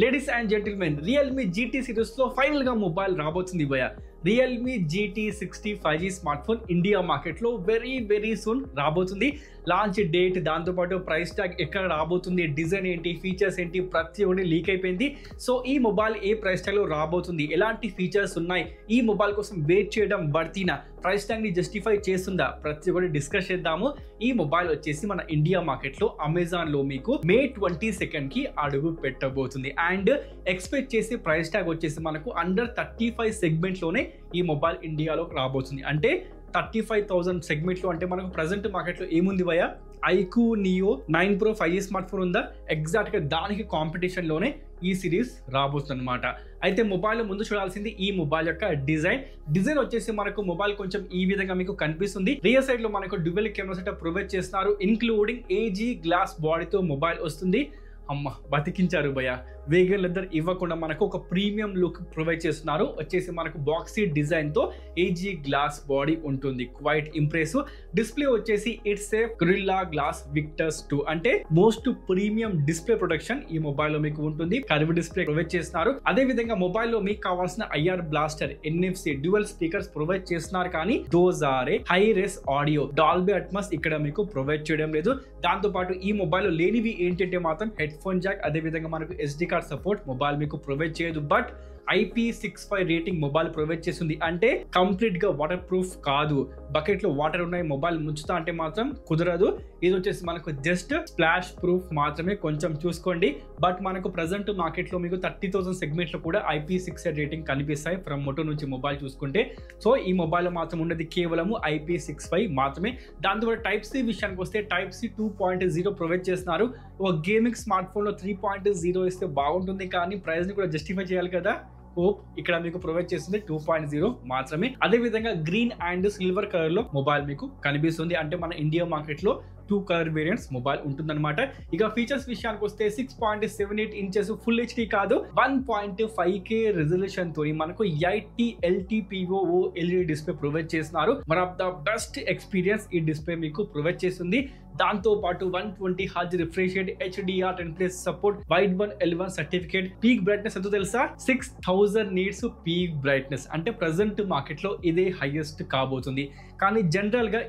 Ladies and gentlemen, Realme GT series లో final గా mobile రాబోతుంది భయ. Realme GT60 5G smartphone India market లో వెరీ సూన్ రాబోతుంది. లాంచ్ డేట్, దాంతోపాటు ప్రైస్ ట్యాగ్ ఎక్కడ రాబోతుంది, డిజైన్ ఏంటి, ఫీచర్స్ ఏంటి, ప్రతి ఒక్కటి లీక్ అయిపోయింది. సో ఈ మొబైల్ ఏ ప్రైస్ ట్యాగ్ లో రాబోతుంది, ఎలాంటి ఫీచర్స్ ఉన్నాయి, ఈ మొబైల్ కోసం వెయిట్ చేయడం వర్తీనా, ప్రైస్ ట్యాగ్ ని జస్టిఫై చేస్తుందా, ప్రతి ఒక్కటి డిస్కస్ చేద్దాము. ఈ మొబైల్ వచ్చేసి మన ఇండియా మార్కెట్ లో అమెజాన్ లో మీకు May 22 కి అడుగు పెట్టబోతుంది. అండ్ ఎక్స్పెక్ట్ చేసి ప్రైస్ ట్యాగ్ వచ్చేసి మనకు అండర్ 35 సెగ్మెంట్ లోనే ఈ మొబైల్ ఇండియాలో రాబోతుంది. అంటే 35,000 సెగ్మెంట్ లో అంటే మనకు ప్రజెంట్ మార్కెట్ లో ఏముంది భయ, iQOO neo 9 Pro 5G smartphone ఉందా, ఎగ్జాక్ట్ గా దానికి కాంపిటీషన్ లోనే ఈ సిరీస్ రాబోతుంది అనమాట. అయితే మొబైల్ ముందు చూడాల్సింది ఈ మొబైల్ యొక్క డిజైన్ వచ్చేసి మనకు మొబైల్ కొంచెం ఈ విధంగా మీకు కనిపిస్తుంది. రియర్ సైడ్ లో మనకు డ్యూయల్ కెమెరా సెటప్ ప్రొవైడ్ చేస్తున్నారు, ఇన్క్లూడింగ్ AG గ్లాస్ బాడీతో మొబైల్ వస్తుంది. అమ్మ బతికించారు భయ. వేగన్ లెదర్ ఇవ్వకుండా మనకు ఒక ప్రీమియం లుక్ ప్రొవైడ్ చేస్తున్నారు. వచ్చేసి మనకు బాక్సీ డిజైన్ తో AG గ్లాస్ బాడీ ఉంటుంది, క్వైట్ ఇంప్రెసివ్. డిస్ప్లే వచ్చేసి ఇట్స్ ఏ గొరిల్లా గ్లాస్ విక్టర్స్ 2 అంటే మోస్ట్ ప్రీమియం డిస్ప్లే ప్రొటెక్షన్ ఈ మొబైల్ లో మీకు ఉంటుంది. కర్వ్ డిస్ప్లే ప్రొవైడ్ చేస్తున్నారు. అదే విధంగా మొబైల్ లో మీకు కావాల్సిన IR blaster, NFC dual speakers provide చేస్తున్నారు. కానీ those are a high res audio, Dolby Atmos ఇక్కడ మీకు ప్రొవైడ్ చేయడం లేదు. దాంతో పాటు ఈ మొబైల్ లో లేనివి ఏంటంటే మాత్రం హెడ్ ఫోన్ జాక్, అదే విధంగా మనకు SD కార్డ్ సపోర్ట్ మొబైల్ మీకు ప్రొవైడ్ చేయదు. But IP65 rating mobile provide చేస్తుంది. అంటే కంప్లీట్ గా వాటర్ ప్రూఫ్ కాదు. బకెట్ లో వాటర్ ఉన్నాయి, మొబైల్ ముంచుతా అంటే మాత్రం కుదరదు. ఇది వచ్చేసి మనకు జస్ట్ స్ప్లాష్ ప్రూఫ్ మాత్రమే, కొంచెం చూసుకోండి. బట్ మనకు ప్రజెంట్ మార్కెట్ లో మీకు 30,000 సెగ్మెంట్ లో కూడా IP68 రేటింగ్ కనిపిస్తాయి ఫ్రమ్ మోటో నుంచి మొబైల్ చూసుకుంటే. సో ఈ మొబైల్ లో మాత్రం ఉన్నది కేవలం IP65 మాత్రమే. దాంతో టైప్ సి విషయానికి వస్తే టైప్ సి 2.0 ప్రొవైడ్ చేస్తున్నారు. ఒక గేమింగ్ స్మార్ట్ ఫోన్ లో 3.0 ఇస్తే బాగుంటుంది, కానీ ప్రైస్ ని కూడా జస్టిఫై చేయాలి కదా. ఇక్కడ మీకు ప్రొవైడ్ చేస్తుంది 2.0 మాత్రమే. అదే విధంగా గ్రీన్ అండ్ సిల్వర్ కలర్ లో మొబైల్ మీకు కనిపిస్తుంది. అంటే మన ఇండియా మార్కెట్ లో 2 కలర్ వేరియంట్స్ మొబైల్ ఉంటుందన్నమాట. ఇక ఫీచర్స్ విషయానికి వస్తే 6.78 ఇంచెస్ ఫుల్ HD కాదు, 1.5K రెజల్యూషన్ తోని మనకు 80 LTPO LED డిస్ప్లే ప్రొవైడ్ చేస్తున్నారు. One of the best experience ఈ డిస్ప్లే మీకు ప్రొవైడ్ చేస్తుంది. దాంతో పాటు 120 Hz refresh rate, HDR10+ support, wide 1L1 certificate. Peak brightness ఎంతో తెలుసా, 6000 నీట్స్ పీక్ బ్రైట్నెస్. అంటే ప్రెసెంట్ మార్కెట్ లో ఇదే హైయెస్ట్ కాబోతుంది. కానీ జనరల్ గా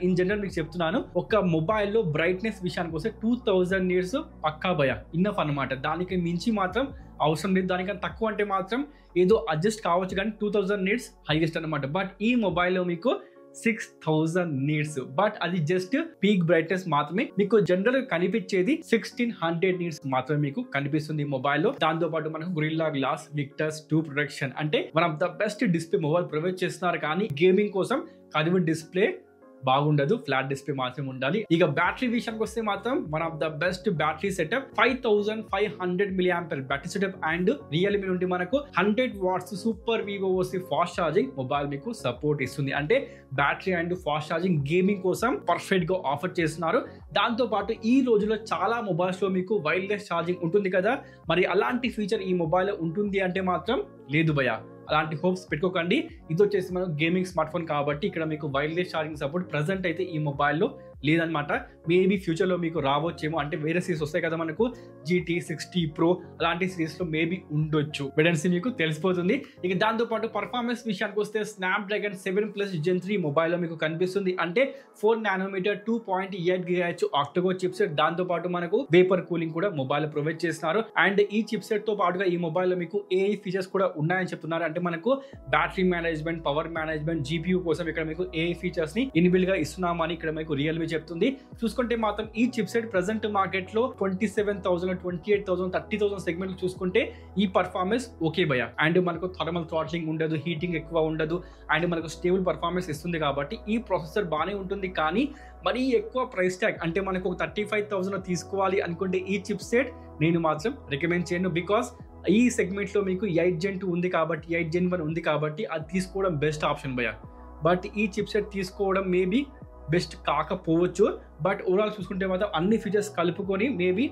మీకు చెప్తున్నాను, ఒక మొబైల్ లో బ్రైట్నెస్ విషయానికి వస్తే 2000 నీట్స్ పక్కా భయ ఇన్నఫ్ అన్నమాట. దానికి మించి మాత్రం అవసరం లేదు. దానికన్నా తక్కువ అంటే మాత్రం ఏదో అడ్జస్ట్ కావచ్చు, కానీ 2000 నీట్స్ హైయెస్ట్ అనమాట. బట్ ఈ మొబైల్ లో మీకు 6000 నీట్స్, బట్ అది జస్ట్ పీక్ బ్రైట్నెస్ మాత్రమే. మీకు జనరల్ కనిపించేది 1600 నీట్స్ మాత్రమే మీకు కనిపిస్తుంది మొబైల్ లో. దాంతో పాటు మనకు గొరిల్లా గ్లాస్ విక్టర్స్ 2 ప్రొటెక్షన్, అంటే one of the best display mobile provide చేస్తున్నారు. కానీ గేమింగ్ కోసం కర్వ్ డిస్ప్లే బాగుండదు, ఫ్లాట్ డిస్ప్లే మాత్రమే ఉండాలి. ఇక బ్యాటరీ విషయానికి వస్తే మాత్రం one of the best battery setup, 5500 mAh battery setup. And Realme నుండి మనకు 100 watts super VOC fast charging mobile మీకు సపోర్ట్ ఇస్తుంది. అంటే battery and fast charging gaming కోసం పర్ఫెక్ట్ గా ఆఫర్ చేస్తున్నారు. దాంతో పాటు ఈ రోజుల్లో చాలా మొబైల్స్ లో మీకు వైర్లెస్ ఛార్జింగ్ ఉంటుంది కదా, మరి అలాంటి ఫీచర్ ఈ మొబైల్ లో ఉంటుంది అంటే మాత్రం లేదు భయ. అలాంటి హోప్స్ పెట్టుకోకండి. ఇది వచ్చేసి మనం గేమింగ్ స్మార్ట్ ఫోన్ కాబట్టి ఇక్కడ మీకు వైర్లెస్ ఛార్జింగ్ సపోర్ట్ ప్రజెంట్ అయితే ఈ మొబైల్లో లేదనమాట. మేబీ ఫ్యూచర్లో మీకు రావచ్చేమో, అంటే వేరే సిరీస్ వస్తాయి కదా మనకు, GT60 Pro అలాంటి సిరీస్ లో మేబీ ఉండొచ్చు. వెడెన్సీ మీకు తెలిసిపోతుంది. ఇక దాంతో పాటు పర్ఫార్మెన్స్ విషయానికి వస్తే స్నాప్డ్రాగన్ 7+ Gen 3 మొబైల్ లో మీకు కనిపిస్తుంది. అంటే 4nm 2.8 GHz ఆక్టోకో చిప్సెట్. దాంతో పాటు మనకు వేపర్ కూలింగ్ కూడా మొబైల్ ప్రొవైడ్ చేస్తున్నారు. అండ్ ఈ చిప్సెట్ తో పాటుగా ఈ మొబైల్ లో మీకు AI ఫీచర్స్ కూడా ఉన్నాయని చెప్తున్నారు. అంటే మనకు battery management, power management, GPU కోసం ఇక్కడ మీకు AI ఫీచర్స్ ని ఇన్బిల్డ్ గా ఇస్తున్నామని ఇక్కడ మీకు రియల్మీ చెప్తుంది. చూసుకుంటే మాత్రం ఈ చిప్సెట్ ప్రెసెంట్ మార్కెట్ లో 27,000, 28,000, 30,000 సెగ్మెంట్ చూసుకుంటే ఈ పర్ఫార్మెన్స్ ఓకే భయ. అండ్ మనకు థర్మల్ థ్రాట్లింగ్ ఉండదు, హీటింగ్ ఎక్కువ ఉండదు, అండ్ మనకు స్టేబుల్ పర్ఫార్మెన్స్ ఇస్తుంది. కాబట్టి ఈ ప్రాసెసర్ బాగానే ఉంటుంది. కానీ మరీ ఎక్కువ ప్రైస్ ట్యాగ్, అంటే మనకు ఒక 35,000 తీసుకోవాలి అనుకుంటే ఈ చిప్సెట్ నేను మాత్రం రికమెండ్ చేయను. బికాస్ ఈ సెగ్మెంట్ లో మీకు 8 Gen 2 ఉంది కాబట్టి, 8 Gen 1 ఉంది కాబట్టి అది తీసుకోవడం బెస్ట్ ఆప్షన్ భయ. బట్ ఈ చిప్సెట్ తీసుకోవడం మేబీ బెస్ట్ కాకపోవచ్చు. బట్ ఓవరాల్ చూసుకుంటే మాత్రం అన్ని ఫీచర్స్ కలుపుకొని మేబీ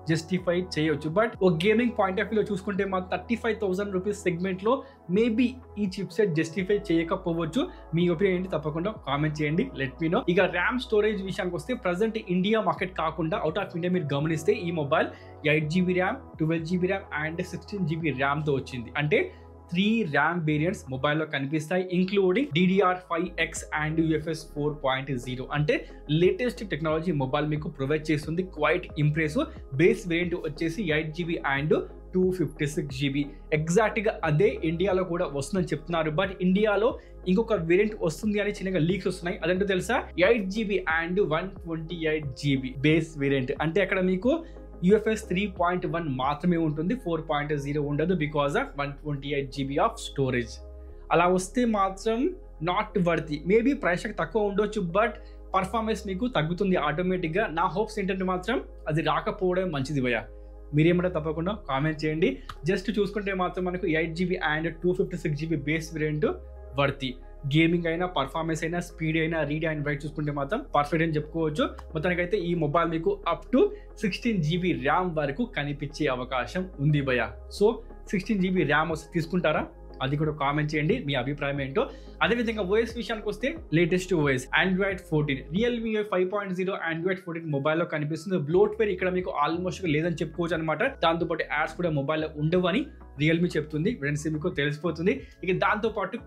జస్టిఫై చేయొచ్చు. బట్ ఒక గేమింగ్ పాయింట్ ఆఫ్ వ్యూలో చూసుకుంటే మా 35,000 రూపీస్ సెగ్మెంట్లో మేబీ ఈ చిప్ సెట్ జస్టిఫై చేయకపోవచ్చు. మీ ఒపీనియన్ ఏంటి తప్పకుండా కామెంట్ చేయండి, లెట్ మీ నో. ఇక ర్యామ్ స్టోరేజ్ విషయానికి వస్తే ప్రజెంట్ ఇండియా మార్కెట్ కాకుండా అవుట్ ఆఫ్ ఇండియా మీరు గమనిస్తే ఈ mobile 8GB RAM, 12GB RAM and 16GB ర్యామ్తో వచ్చింది. అంటే 3 ర్యామ్ వేరియంట్స్ మొబైల్లో కనిపిస్తాయి, ఇంక్లూడింగ్ DDR5X అండ్ UFS 4.0. అంటే లేటెస్ట్ టెక్నాలజీ మొబైల్ మీకు ప్రొవైడ్ చేస్తుంది. Quiet impressive. బేస్ వేరియంట్ వచ్చేసి 8GB అండ్ 256GB. ఎగ్జాక్ట్గా అదే ఇండియాలో కూడా వస్తుందని చెప్తున్నారు. బట్ ఇండియాలో ఇంకొక వేరియంట్ వస్తుంది అని చిన్నగా లీక్స్ వస్తున్నాయి. అదంటే తెలుసా, 8GB and 128GB base variant. అంటే అక్కడ మీకు UFS 3.1 మాత్రమే ఉంటుంది, 4.0 ఉండదు because of 128GB of storage. అలా వస్తే మాత్రం నాట్ వర్తీ. మేబీ ప్రైస్ తక్కువ ఉండొచ్చు, బట్ పర్ఫార్మెన్స్ మీకు తగ్గుతుంది ఆటోమేటిక్గా. నా హోప్స్ ఏంటంటే మాత్రం అది రాకపోవడం మంచిది భయ్యా. మీరేమంటే తప్పకుండా కామెంట్ చేయండి. జస్ట్ చూసుకుంటే మాత్రం మనకు 8GB and 256GB base variant worthy. Gaming అయినా, పర్ఫార్మెన్స్ అయినా, స్పీడ్ అయినా, రీడ్ అండ్ రైట్ చూసుకుంటే మాత్రం పర్ఫెక్ట్ అని చెప్పుకోవచ్చు. మొత్తానికైతే ఈ మొబైల్ మీకు అప్ టు 16GB ర్యామ్ వరకు కనిపించే అవకాశం ఉంది భయ్యా. సో 16GB ర్యామ్ వస్తే తీసుకుంటారా? అది కూడా కామెంట్ చేయండి మీ అభిప్రాయం ఏంటో. అదేవిధంగా ఓఎస్ విషయానికి వస్తే latest OS Android 14, Realme 5.0 Android 14 మొబైల్లో కనిపిస్తుంది. బ్లోట్వేర్ ఇక్కడ మీకు ఆల్మోస్ట్ లేదని చెప్పుకోవచ్చు అనమాట. దాంతోపాటు యాడ్స్ కూడా మొబైల్లో ఉండవు అని రియల్మీ చెప్తుంది. ఫ్రెండ్స్ మీకు తెలిసిపోతుంది. ఇక దాంతోపాటు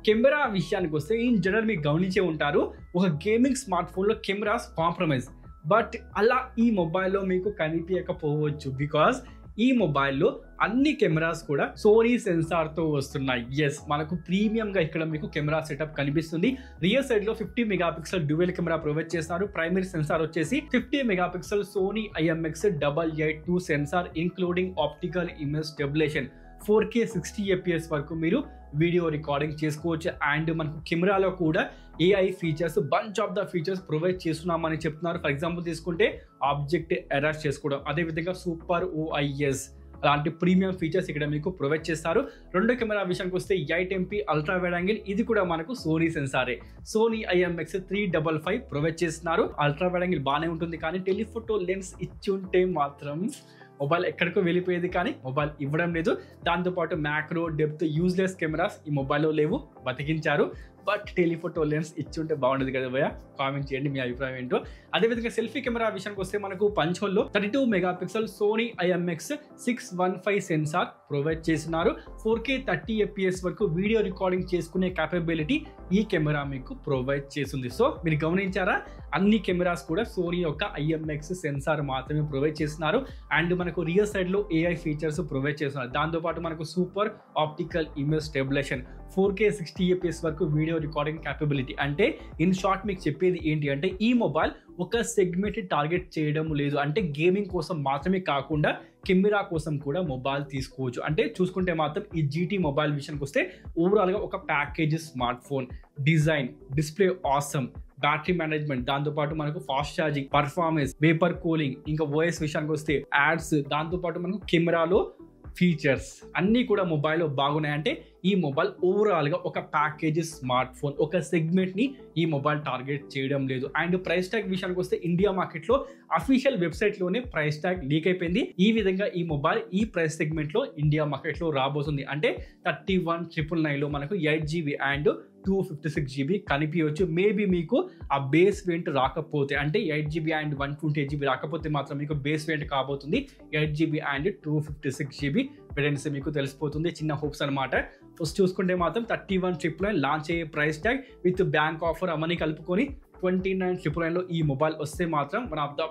కెమెరా విషయానికి వస్తే ఇన్ జనరల్ మీకు గమనించే ఉంటారు, ఒక గేమింగ్ స్మార్ట్ ఫోన్లో కెమెరాస్ కాంప్రమైజ్. బట్ అలా ఈ మొబైల్లో మీకు కనిపించకపోవచ్చు బికాస్ ఈ మొబైల్లో అన్ని కెమెరాస్ కూడా సోనీ సెన్సార్తో వస్తున్నాయి. ఎస్, మనకు ప్రీమియంగా ఇక్కడ మీకు కెమెరా సెటప్ కనిపిస్తుంది. రియర్ సైడ్లో 50 మెగాపిక్సెల్ డ్యూయల్ కెమెరా ప్రొవైడ్ చేస్తారు. ప్రైమరీ సెన్సార్ వచ్చేసి 50 megapixel Sony IMX882 sensor, including optical image stabilization. 4K 60fps వరకు మీరు వీడియో రికార్డింగ్ చేసుకోవచ్చు. అండ్ మనకు కెమెరాలో కూడా AI features, bunch of the features provide చేస్తున్నామని చెప్తున్నారు. ఫర్ ఎగ్జాంపుల్ తీసుకుంటే ఆబ్జెక్ట్ ఎరేస్ చేసుకోవడం, అదేవిధంగా సూపర్ OIS అలాంటి ప్రీమియం ఫీచర్స్ ఇక్కడ మీకు ప్రొవైడ్ చేస్తారు. రెండో కెమెరా విషయానికి వస్తే 8MP అల్ట్రా వైడ్ యాంగిల్, ఇది కూడా మనకు సోనీ సెన్సారే. సోనీ IMX355 ప్రొవైడ్ చేస్తున్నారు. అల్ట్రా వైడ్ యాంగిల్ బాగానే ఉంటుంది, కానీ టెలిఫోటో లెన్స్ ఇచ్చి ఉంటే మాత్రం మొబైల్ ఎక్కడికో వెళ్ళిపోయేది, కానీ మొబైల్ ఇవ్వడం లేదు. దాంతోపాటు మ్యాక్రో, డెప్త్, యూజ్లెస్ కెమెరాస్ ఈ మొబైల్లో లేవు, బతికించారు. బట్ టెలిఫోటో లెన్స్ ఇచ్చి ఉంటే బాగుండదు కదా భయ్యా. కామెంట్ చేయండి మీ అభిప్రాయం ఏంటో. అదేవిధంగా సెల్ఫీ కెమెరా విషయానికి వస్తే మనకు పంచోల్లో 32 megapixel Sony IMX615 sensor provide చేస్తున్నారు. 4K 30fps వరకు వీడియో రికార్డింగ్ చేసుకునే క్యాపబిలిటీ ఈ కెమెరా మీకు ప్రొవైడ్ చేస్తుంది. సో మీరు గమనించారా, అన్ని కెమెరాస్ కూడా సోనీ యొక్క IMX సెన్సార్ మాత్రమే ప్రొవైడ్ చేస్తున్నారు. అండ్ మనకు రియర్ సైడ్లో AI ఫీచర్స్ ప్రొవైడ్ చేస్తున్నారు. దాంతోపాటు మనకు super optical image stabilization, 4K 60fps వరకు వీడియో రికార్డింగ్ క్యాపబిలిటీ. అంటే ఇన్ షార్ట్ మీకు చెప్పేది ఏంటి అంటే ఈ మొబైల్ ఒక సెగ్మెంట్ టార్గెట్ చేయడం లేదు. అంటే గేమింగ్ కోసం మాత్రమే కాకుండా కెమెరా కోసం కూడా మొబైల్ తీసుకోవచ్చు. అంటే చూసుకుంటే మాత్రం ఈ GT మొబైల్ విషయానికి వస్తే ఓవరాల్గా ఒక package smart phone, design, display awesome, battery management, దాంతోపాటు మనకు fast charging, performance, vapour cooling, ఇంకా OS విషయానికి వస్తే యాడ్స్, దాంతోపాటు మనకు కెమెరాలో ఫీచర్స్ అన్నీ కూడా మొబైల్లో బాగున్నాయి. అంటే ఈ మొబైల్ ఓవరాల్గా ఒక ప్యాకేజ్ స్మార్ట్ ఫోన్, ఒక సెగ్మెంట్ని ఈ మొబైల్ టార్గెట్ చేయడం లేదు. అండ్ ప్రైస్ ట్యాగ్ విషయానికి వస్తే ఇండియా మార్కెట్లో అఫీషియల్ వెబ్సైట్లోనే ప్రైస్ ట్యాగ్ లీక్ అయిపోయింది. ఈ విధంగా ఈ మొబైల్ ఈ ప్రైస్ సెగ్మెంట్లో ఇండియా మార్కెట్లో రాబోతుంది. అంటే 31,999లో మనకు 8GB అండ్ 256GB కనిపించవచ్చు. మేబీ మీకు ఆ బేస్ వేరియంట్ రాకపోతే, అంటే 8GB అండ్ 128GB రాకపోతే మాత్రం మీకు బేస్ వేరియంట్ కాబోతుంది 8GB అండ్ 256GB వేరియంట్స్ మీకు తెలిసిపోతుంది. చిన్న హోప్స్ అనమాట. ఫస్ట్ చూసుకుంటే మాత్రం 31,999 లాంచ్ అయ్యే price tag with bank offer అవన్నీ కలుపుకొని 29,999లో ఈ మొబైల్ వస్తే మాత్రం one of the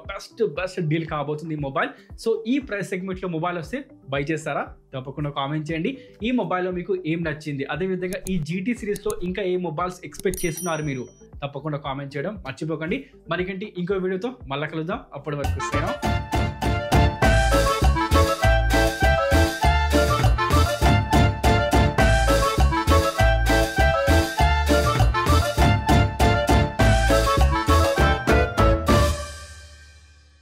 best deal కాబోతుంది ఈ మొబైల్. సో ఈ ప్రైస్ సెగ్మెంట్లో మొబైల్ వస్తే బై చేస్తారా? తప్పకుండా కామెంట్ చేయండి. ఈ మొబైల్లో మీకు ఏం నచ్చింది, అదేవిధంగా ఈ GT సిరీస్లో ఇంకా ఏ మొబైల్స్ ఎక్స్పెక్ట్ చేస్తున్నారు మీరు? తప్పకుండా కామెంట్ చేయడం మర్చిపోకండి. మరికంటే ఇంకో వీడియోతో మళ్ళీ కలుద్దాం. అప్పటి వరకు